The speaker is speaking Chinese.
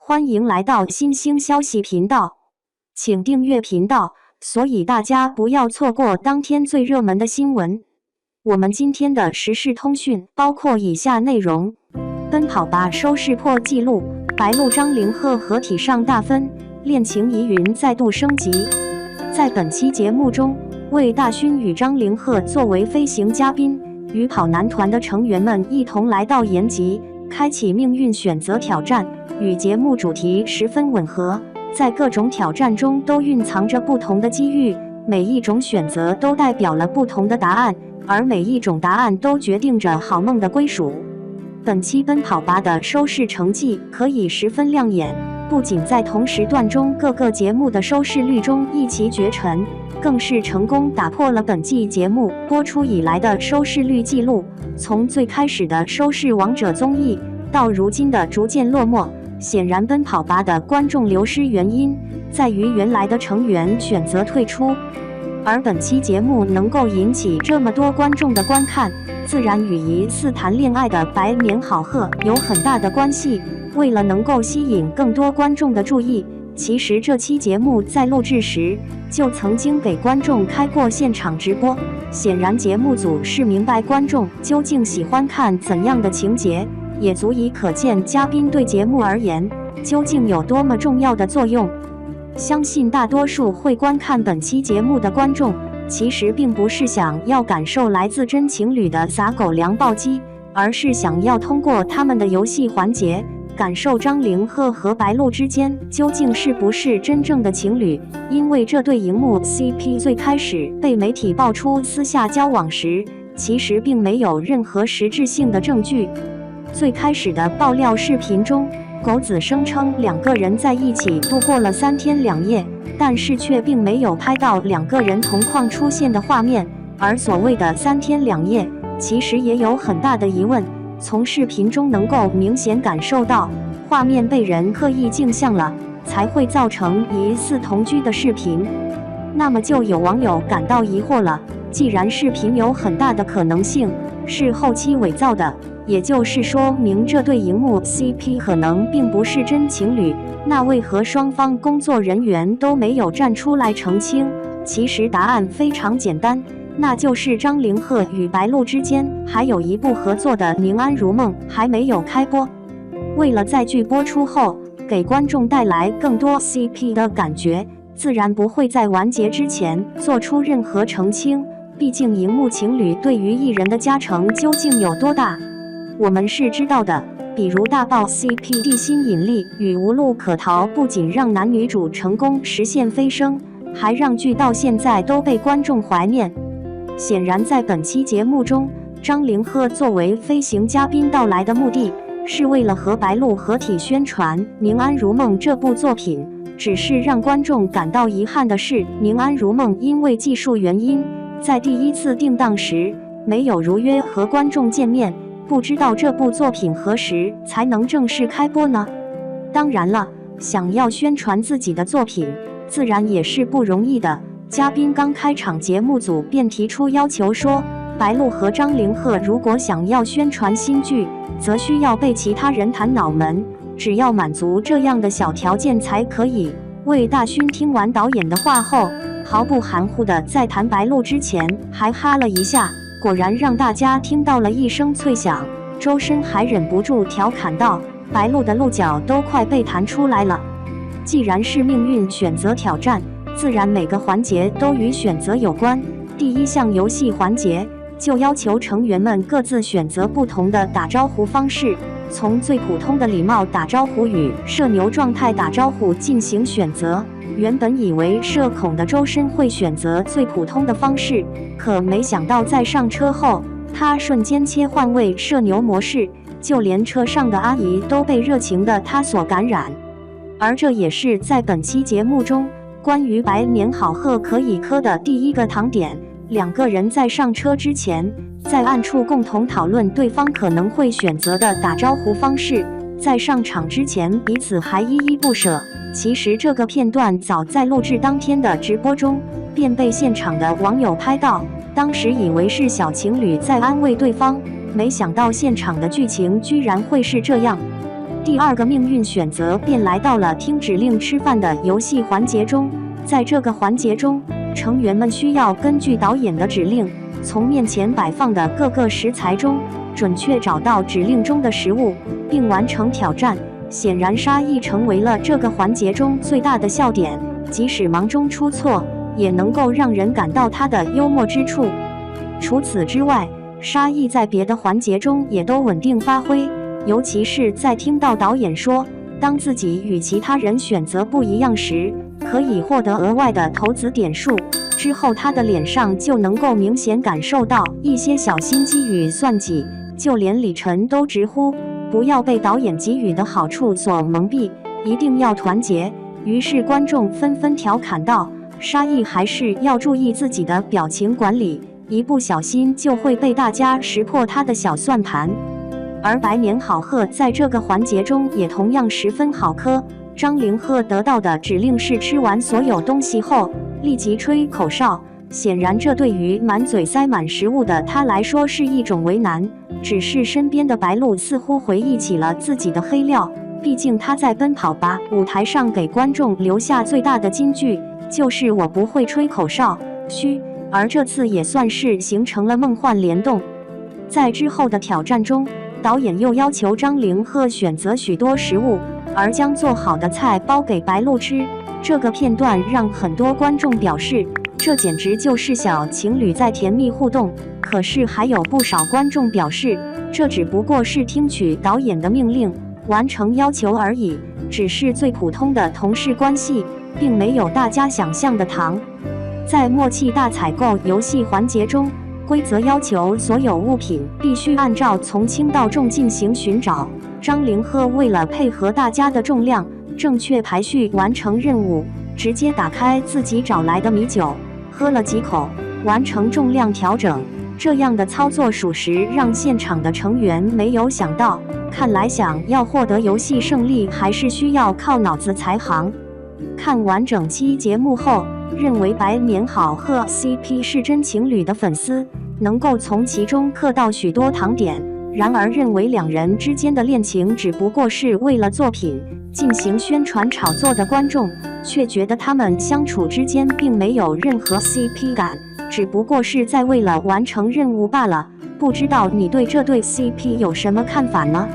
欢迎来到新兴消息频道，请订阅频道，所以大家不要错过当天最热门的新闻。我们今天的时事通讯包括以下内容：奔跑吧收视破纪录，白鹿张凌赫合体上大分，恋情疑云再度升级。在本期节目中，魏大勋与张凌赫作为飞行嘉宾，与跑男团的成员们一同来到延吉，开启命运选择挑战，与节目主题十分吻合。在各种挑战中都蕴藏着不同的机遇，每一种选择都代表了不同的答案，而每一种答案都决定着好梦的归属。本期奔跑吧的收视成绩可以十分亮眼，不仅在同时段中各个节目的收视率中一骑绝尘，更是成功打破了本季节目播出以来的收视率纪录。从最开始的收视王者综艺，到如今的逐渐落寞，显然奔跑吧的观众流失原因在于原来的成员选择退出。而本期节目能够引起这么多观众的观看，自然与疑似谈恋爱的白年好鹤有很大的关系。为了能够吸引更多观众的注意，其实这期节目在录制时就曾经给观众开过现场直播。显然节目组是明白观众究竟喜欢看怎样的情节，也足以可见嘉宾对节目而言究竟有多么重要的作用。相信大多数会观看本期节目的观众，其实并不是想要感受来自真情侣的撒狗粮暴击，而是想要通过他们的游戏环节感受张凌赫和白鹿之间究竟是不是真正的情侣。因为这对荧幕 CP 最开始被媒体爆出私下交往时，其实并没有任何实质性的证据。最开始的爆料视频中，狗子声称两个人在一起度过了3天2夜，但是却并没有拍到两个人同框出现的画面。而所谓的3天2夜，其实也有很大的疑问。从视频中能够明显感受到，画面被人刻意镜像了，才会造成疑似同居的视频。那么就有网友感到疑惑了，既然视频有很大的可能性是后期伪造的，也就是说明这对荧幕 CP 可能并不是真情侣，那为何双方工作人员都没有站出来澄清？其实答案非常简单，那就是张凌赫与白鹿之间还有一部合作的《宁安如梦》还没有开播。为了在剧播出后给观众带来更多 CP 的感觉，自然不会在完结之前做出任何澄清。毕竟荧幕情侣对于艺人的加成究竟有多大，我们是知道的。比如大爆 CP 地心引力与无路可逃，不仅让男女主成功实现飞升，还让剧到现在都被观众怀念。显然在本期节目中，张凌赫作为飞行嘉宾到来的目的是为了和白鹿合体宣传《宁安如梦》这部作品。只是让观众感到遗憾的是，《宁安如梦》因为技术原因，在第一次定档时没有如约和观众见面，不知道这部作品何时才能正式开播呢？当然了，想要宣传自己的作品，自然也是不容易的。嘉宾刚开场，节目组便提出要求说，白鹿和张凌赫如果想要宣传新剧，则需要被其他人谈脑门，只要满足这样的小条件才可以。魏大勋听完导演的话后，毫不含糊地在谈白鹿之前还哈了一下，果然让大家听到了一声脆响。周深还忍不住调侃道，白鹿的鹿角都快被弹出来了。既然是命运选择挑战，自然每个环节都与选择有关。第一项游戏环节就要求成员们各自选择不同的打招呼方式，从最普通的礼貌打招呼与社牛状态打招呼进行选择。原本以为社恐的周深会选择最普通的方式，可没想到在上车后，他瞬间切换为社牛模式，就连车上的阿姨都被热情的他所感染。而这也是在本期节目中关于白年好鹤可以磕的第一个糖点。两个人在上车之前，在暗处共同讨论对方可能会选择的打招呼方式，在上场之前彼此还依依不舍。其实这个片段早在录制当天的直播中便被现场的网友拍到，当时以为是小情侣在安慰对方，没想到现场的剧情居然会是这样。第二个命运选择便来到了听指令吃饭的游戏环节中。在这个环节中，成员们需要根据导演的指令，从面前摆放的各个食材中准确找到指令中的食物，并完成挑战。显然，沙溢成为了这个环节中最大的笑点，即使忙中出错，也能够让人感到他的幽默之处。除此之外，沙溢在别的环节中也都稳定发挥，尤其是在听到导演说，当自己与其他人选择不一样时，可以获得额外的投资点数之后，他的脸上就能够明显感受到一些小心机与算计，就连李晨都直呼不要被导演给予的好处所蒙蔽，一定要团结。于是观众纷纷调侃道，沙溢还是要注意自己的表情管理，一不小心就会被大家识破他的小算盘。而白年好鹤在这个环节中也同样十分好磕。张凌赫得到的指令是吃完所有东西后立即吹口哨，显然这对于满嘴塞满食物的他来说是一种为难。只是身边的白鹿似乎回忆起了自己的黑料，毕竟他在奔跑吧舞台上给观众留下最大的金句就是我不会吹口哨，嘘。而这次也算是形成了梦幻联动。在之后的挑战中，导演又要求张凌赫选择许多食物，而将做好的菜包给白鹿吃。这个片段让很多观众表示，这简直就是小情侣在甜蜜互动。可是还有不少观众表示，这只不过是听取导演的命令，完成要求而已，只是最普通的同事关系，并没有大家想象的糖。在默契大采购游戏环节中，规则要求所有物品必须按照从轻到重进行寻找。张凌赫为了配合大家的重量，正确排序完成任务，直接打开自己找来的米酒，喝了几口，完成重量调整。这样的操作属实让现场的成员没有想到，看来想要获得游戏胜利，还是需要靠脑子才行。看完整期节目后，认为白年好鹤 CP 是真情侣的粉丝，能够从其中嗑到许多糖点。然而认为两人之间的恋情只不过是为了作品进行宣传炒作的观众，却觉得他们相处之间并没有任何 CP 感，只不过是在为了完成任务罢了。不知道你对这对 CP 有什么看法呢？